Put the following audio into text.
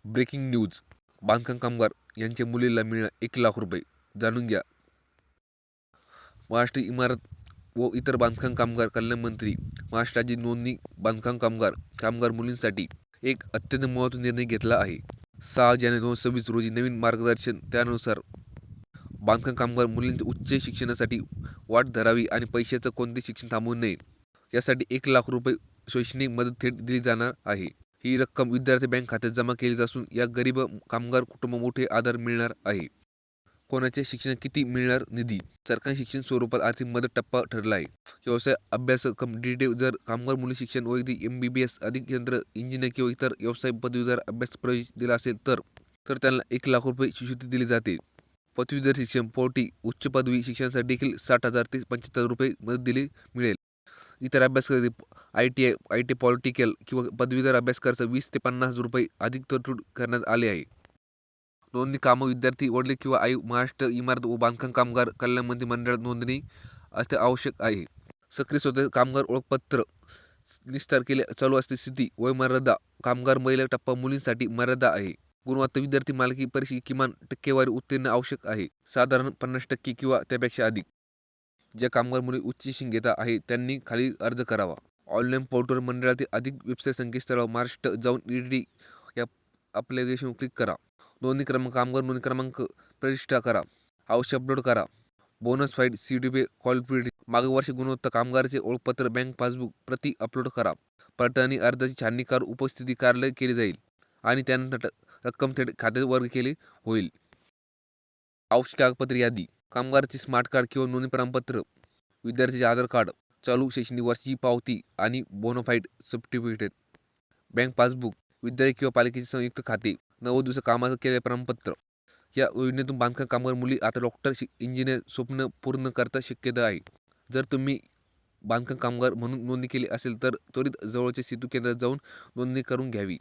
Breaking news. बांधकाम कामगार यांच्या मुलीला मिळणार 1,00,000 रुपये. जाणून घ्या. महाराष्ट्र इमारत व इतर बांधकाम कामगार कल्याण मंत्री महाराष्ट्र राज्य नोंदणी बांधकाम कामगार मुलींसाठी एक अत्यंत महत्त्वाचा निर्णय घेतला आहे. 6 जानेवारी 2026 रोजी नवीन मार्गदर्शन. त्यानुसार बांधकाम कामगार मुलींच्या उच्च शिक्षणासाठी वाट धरावी आणि पैशाचं कोणते शिक्षण थांबवू नये यासाठी 1,00,000 रुपये शैक्षणिक मदत थेट दिली जाणार आहे. ही रक्कम विद्यार्थी बँक खात्यात जमा केली असून या गरीब कामगार कुटुंब मोठे आधार मिळणार आहे. कोणाच्या शिक्षणात किती मिळणार निधी? सरकारी शिक्षण स्वरूपात आर्थिक मदत टप्पा ठरला आहे. व्यवसाय अभ्यासक्रम डिटेल. जर कामगार मुली शिक्षण वैद्यकीय MBBS अधिक यंत्र इंजिनियर किंवा इतर व्यवसाय पदवीधर अभ्यास प्रवेश दिला असेल तर त्यांना 1,00,000 रुपये शिष्यवृत्ती दिली जाते. पदवीधर शिक्षण पोटी उच्च पदवी शिक्षणासाठी देखील 60,000 ते 75,000 रुपये मदत मिळेल. इतर अभ्यासक्रम ITI पॉलिटिकल किंवा पदवीधर अभ्यासक्रमाचा 20 ते 50,000 रुपये अधिक तरतूद करण्यात आले आहे. नोंदणी कामं. विद्यार्थी वडील किंवा आई महाराष्ट्र इमारत व बांधकाम कामगार कल्याण मंत्रिमंडळात नोंदणी असणे आवश्यक आहे. सक्रिय स्वतः कामगार ओळखपत्र निस्तार केले चालू असते. स्थिती. वयोमर्यादा. कामगार महिला टप्पा. मुलींसाठी मर्यादा आहे. गुणवत्ता. विद्यार्थी मालकी परीक्षेची किमान टक्केवारी उत्तीर्ण आवश्यक आहे. साधारण 50% किंवा त्यापेक्षा अधिक. ज्या कामगार मुली उच्च शिक्षण घेत आहे त्यांनी खाली अर्ज करावा. Online portal. मंडळातील अधिक वेबसाईट संकेतस्थळावर महाराष्ट्र जाऊन EDD या ॲप्लिकेशनवर क्लिक करा. नोंदणी क्रमांक. कामगार नोंदणी क्रमांक प्रविष्ट करा. आवश्यक अपलोड करा. Bona fide CDP qualification. मागील वर्षी गुणवत्ता. कामगाराचे ओळखपत्र. बँक पासबुक प्रती अपलोड करा. पडताळणी अर्जाची छाननी कर उपस्थिती कार्यालय केली जाईल आणि त्यानंतर रक्कम थेट खात्यात वर्ग केली होईल. आवश्यक कागदपत्रे यादी. कामगाराचे स्मार्ट कार्ड किंवा नोंदणी प्रमाणपत्र. विद्यार्थ्याचे आधार कार्ड. चालू शैक्षणिक वर्षाची पावती आणि बोनाफाईड सर्टिफिकेट. Bank passbook. विद्यालय किंवा पालिकेचे संयुक्त खाते. 90 दिवस कामाचं केलेले प्रमाणपत्र. या योजनेतून बांधकाम कामगार मुली आता डॉक्टर इंजिनियर स्वप्न पूर्ण करता शक्यता आहे. जर तुम्ही बांधकाम कामगार म्हणून नोंदणी केली असेल तर त्वरित जवळच्या सेतू केंद्रात जाऊन नोंदणी करून घ्यावी.